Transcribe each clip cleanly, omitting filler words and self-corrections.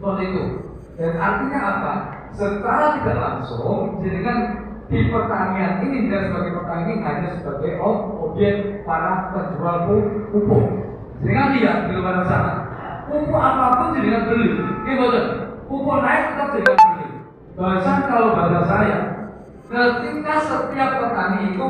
Seperti itu. Dan artinya apa? Secara tidak langsung, jenengan di pertanian ini tidak sebagai petani, hanya sebagai objek para penjual pupuk. Jenengan lihat di luar sana, pupuk apapun jenengan beli, betul. Pupuk naik tetap jenengan beli. Bahkan kalau bahasa saya, ketika setiap petani itu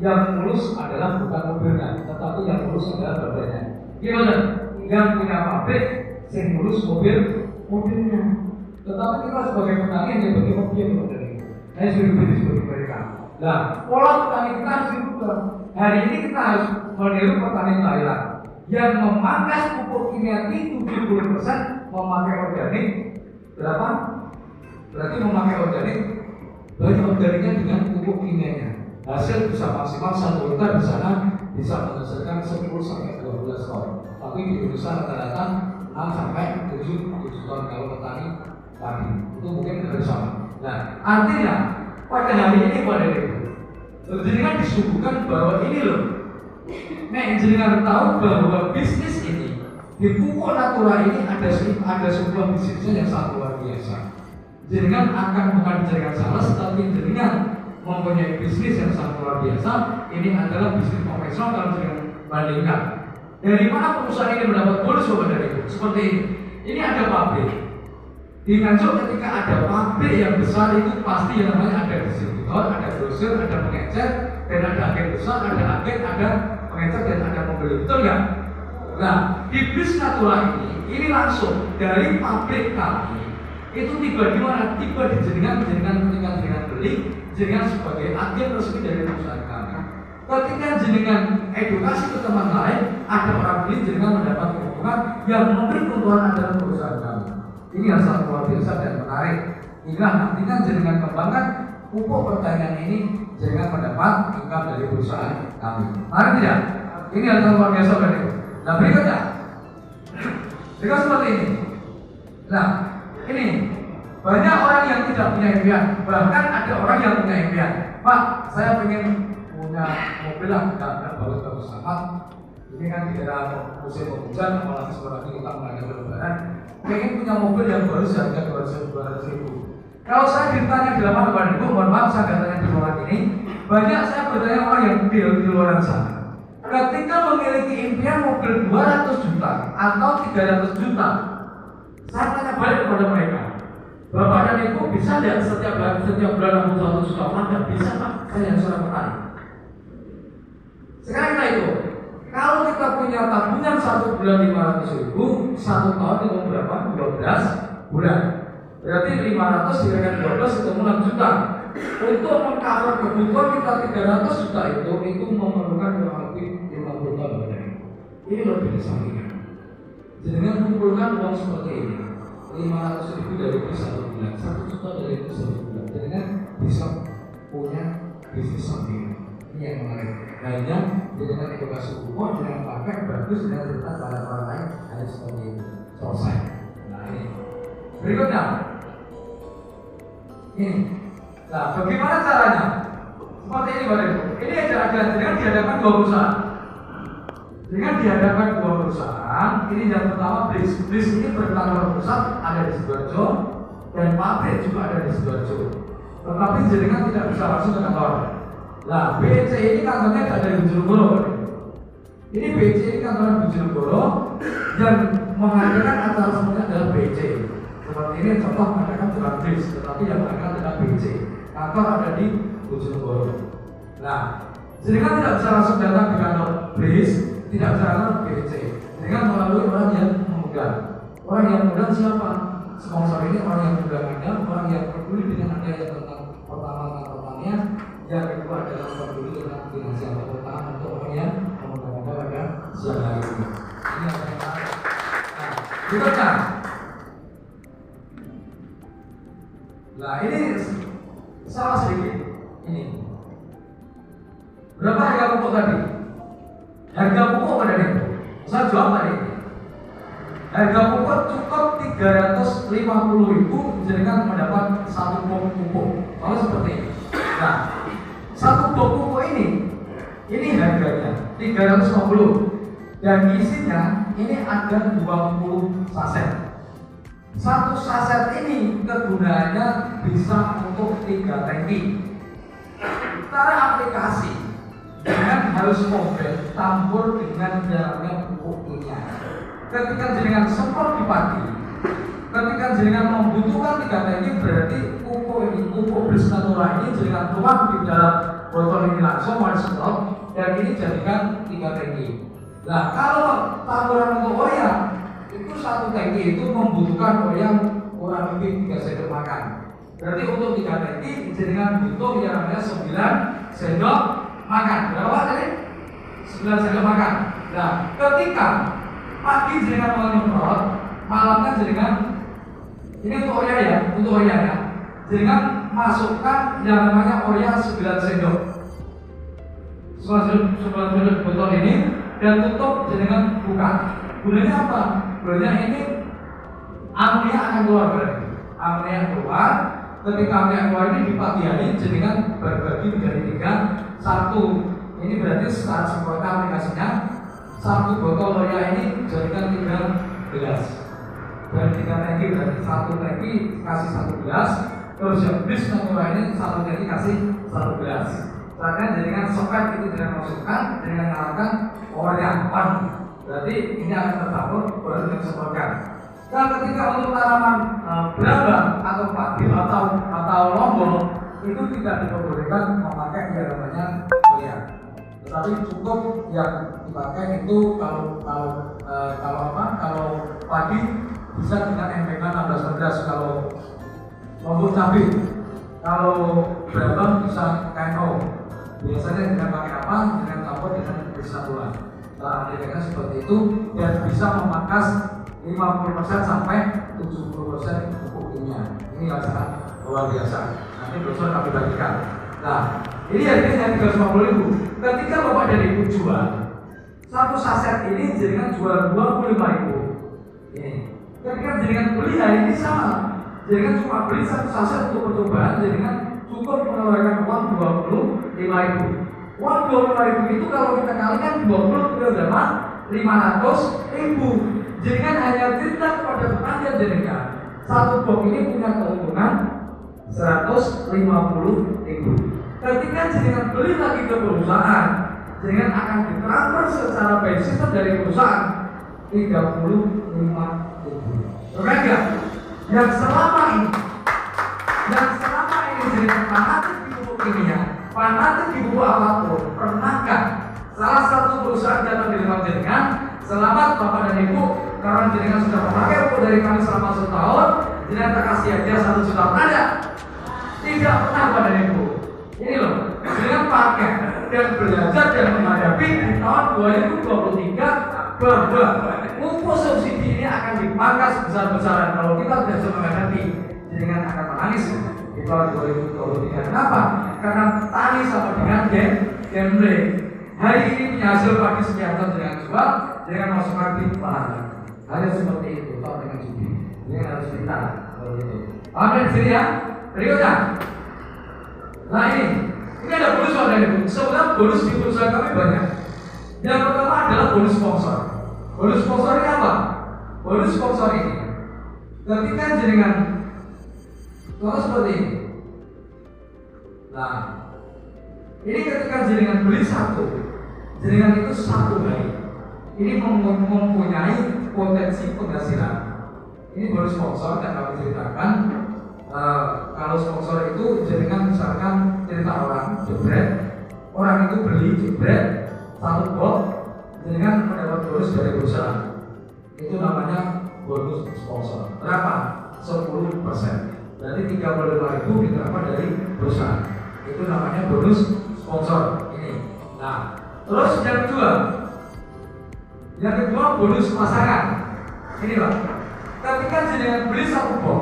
yang mulus adalah bukan mobilnya, tetapi yang mulus adalah badannya. Gimana? Yang punya pabrik, yang mulus mobilnya. Tetapi kita sebagai petani yang bagi objek dari itu. Saya sudah beri sebagai mereka. Nah, pola petani kita harus dirubah. Hari ini kita harus meniru petani Thailand yang memangkas pupuk kimia 70% memakai organik. Berapa? Berarti memakai organik, bagi organiknya dengan pupuk kimianya. Hasil bisa maksimal 1 hektar di sana bisa menghasilkan 10-12 ton. Tapi di Indonesia rata-rata 6 sampai 7 ton kalau petani padi. Itu mungkin tidak sama. Nah, artinya pada hari ini pada itu, jenengan disuguhkan bahwa ini loh. Jenengan tahu bahwa bisnis ini di pupuk natural ini ada sebuah bisnis yang sangat luar biasa. Jenengan bukan jenengan salah, tapi jenengan mempunyai bisnis yang sangat luar biasa. Ini adalah bisnis konvensional kalau jenengan bandingkan. Dari mana perusahaan ini mendapat bonus dari itu? Seperti ini. Ini ada pabrik. Di Nganjuk ketika ada pabrik yang besar itu pasti yang namanya ada distributor, ada grosir, ada pengecer, dan ada agen besar, ada agen, ada pengecer, dan ada pembeli. Betul nggak? Nah, di bis natural ini langsung dari pabrik kami itu tiba di mana? Tiba di jenengan ketika jenengan beli, jenengan sebagai agen resmi dari perusahaan kami. Ketika jenengan edukasi ke teman lain, ada orang beli, jenengan mendapat keuntungan yang memberi keuntungan adalah perusahaan kami. Ini yang sangat luar biasa dan menarik. Inilah nantinya jenengan kembangkan pupuk pertanian ini, jenengan mendapat income dari perusahaan kami. Menarik tidak? Ini yang sangat luar biasa dari itu. Nah, berikutnya, jika seperti ini. Nah, ini banyak orang yang tidak punya impian, bahkan ada orang yang punya impian. Pak, saya ingin punya mobil yang tidak bagus-bagus amat. Ini kan di era musim penghujan, apalagi seperti kita menghadapi lebaran. Pengen punya mobil yang baru seharga 200.000. Kalau saya ditanya di lapangan depan ibu, mohon maaf saya nggak tanya di ruangan ini. Banyak saya bertanya orang yang di luar sana. Ketika memiliki impian mobil 200 juta atau 300 juta, saya tanya balik kepada mereka, Bapak dan Ibu bisa tidak setiap bulan aku 1 juta? Tidak bisa Pak, saya yang seorang petani. Sekarang kita itu, kalau kita punya tabungan 1 bulan 500.000, 1 tahun itu berapa? 12 bulan. Berarti 500 dikalikan 12 itu 6 juta. Untuk mengcover kebutuhan kita 300 juta itu memerlukan kurang lebih 50 tahun. Ini lebih disampingkan. Jenengan kumpulkan uang seperti ini, 500.000 dari itu 1 bulan, 1 juta dari itu 1 bulan. Jenengan bisa punya bisnis sampingan. Ini yang menarik. Hanya jenengan edukasi pupuk, jenengan pakai bagus, jenengan cerita pada orang lain hanya seperti itu. Selesai. Nah ini. Berikutnya, ini. Nah, bagaimana caranya? Seperti ini Bapak Ibu. Ini ada dengan dihadapkan 2 perusahaan. Dengan dihadapkan 2 perusahaan, ini yang pertama BRIS ini berkantor pusat ada di Sidoarjo dan pabrik juga ada di Sidoarjo. Tetapi jenengan tidak bisa langsung ke kantor. Nah, BC ini kantornya ada di Bojonegoro. Ini BC ini kantornya di Bojonegoro yang mengadakan acara semuanya adalah BC. Seperti ini contoh mengadakan bukan BRIS, tetapi yang mengadakan adalah BC. Kantor ada di Bojonegoro. Nah, jenengan tidak bisa langsung datang di kantor BRIS, tidak bisa datang ke BC. Jenengan melalui orang yang memegang. Orang yang memegang siapa? Sponsor ini orang yang memegang Anda, orang yang peduli dengan Anda yang tentang pertama pertamanya, yang kedua adalah peduli dengan finansial pertama untuk orang yang memegang Anda pada siang hari ini. Ini yang pertama. Nah, berikutnya. Nah, ini salah sedikit. Ini berapa harga pupuk tadi? Harga pupuk pada ini saya jual tadi. Harga pupuk cukup 350.000 jenengan mendapat 1 box pupuk. Kalau seperti ini. Nah, 1 box pupuk ini harganya 350 dan isinya ini ada 20 saset. Satu saset ini kegunaannya bisa untuk 3 tangki. Cara aplikasi dengan harus mobil campur dengan jaraknya pupuk kimia. Ketika jenengan semprot di padi, ketika jenengan membutuhkan 3 tangki, berarti pupuk Brisnatura ini jenengan tuang di dalam botol ini langsung mulai semprot, dan ini jadikan 3 tangki. Nah, kalau campuran untuk urea itu 1 tangki itu membutuhkan urea kurang lebih 3 sendok makan. Berarti untuk 3 tangki jenengan butuh yang namanya 9 sendok makan. Berapa tadi? 9 sendok makan. Nah, ketika pagi jenengan menyemprot, malamnya jenengan ini untuk urea ya, jenengan masukkan yang namanya urea 9 sendok. 9 sendok botol ini dan tutup jenengan buka. Gunanya apa? Gunanya ini amonia akan keluar berarti. Amonia keluar. Ketika amonia keluar ini di pagi hari jenengan berbagi menjadi 3. 1 ini berarti secara sempurna aplikasinya. 1 botol urea ini jadikan 3 gelas. Dan 3 tangki berarti 1 tangki kasih 1 gelas. Terus yang Brisnatura ini 1 tangki kasih 1 gelas. Caranya jadikan sepet itu dengan masukkan dengan nyalakan urea on. Berarti ini akan tercampur baru disemprotkan. Nah, ketika untuk tanaman berambang atau padi atau lombok itu tidak diperbolehkan memakai yang namanya urea. Tetapi cukup yang dipakai itu kalau padi bisa dengan NPK 16-16, kalau lombok cabai, kalau berambang bisa KNO. Biasanya dengan pakai apa? Dengan campur dengan Brisnatura. Cara aplikasinya seperti itu dan bisa memangkas 50% sampai 70% pupuk kimia. Ini sangat luar biasa. Nanti brosur kami bagikan. Nah, ini harganya 350.000. Ketika Bapak dan Ibu jual, 1 saset ini jenengan jual 25.000. Ini. Ketika jenengan beli hari ini sama. Jenengan cuma beli 1 saset untuk percobaan, jenengan cukup mengeluarkan uang 25.000. Uang 25.000 itu kalau kita kalikan 20 itu berapa? 500.000. Jenengan hanya cerita kepada petani jenengan. 1 box ini punya keuntungan 150.000. Ketika jenengan beli lagi ke perusahaan, jenengan akan ditransfer secara by system dari perusahaan 35.000. Oke enggak? Yang selama ini jenengan fanatik di pupuk kimia, fanatik di pupuk apapun, pernahkah salah satu perusahaan datang di tempat jenengan, selamat Bapak dan Ibu, karena jenengan sudah memakai pupuk dari kami selama 1 tahun, jenengan tak kasih hadiah 1 juta, ada? Tidak pernah Bapak dan Ibu. Ini loh, jenengan pakai dan belajar dan menghadapi di tahun 2023 bahwa pupuk subsidi ini akan dipangkas besar-besaran. Kalau kita tidak bisa menghadapi, jenengan akan menangis di tahun 2023. Kenapa? Karena tani sama dengan gambling. Hari ini punya hasil padi sekian ton dengan jual, dengan masukkan di pahala. Hanya seperti itu, tahun dengan judi. Ini harus kita seperti itu. Paham di sini ya? Berikutnya. Nah ini ada bonus dari Ibu. Sebenarnya bonus di perusahaan kami banyak. Yang pertama adalah bonus sponsor. Bonus sponsor ini apa? Bonus sponsor ini ketika jenengan contoh seperti ini. Nah, ini ketika jenengan beli 1, jenengan itu 1 hari ini mempunyai potensi penghasilan. Ini bonus sponsor yang kami ceritakan. Kalau sponsor itu jenengan misalkan cerita orang jebret, orang itu beli jebret 1 box, jenengan mendapat bonus dari perusahaan. Itu namanya bonus sponsor. Berapa? 10%. Berarti 35.000 diterapkan dari perusahaan. Itu namanya bonus sponsor ini. Nah, terus yang kedua bonus pasangan. Ini Pak. Ketika jenengan beli 1 box,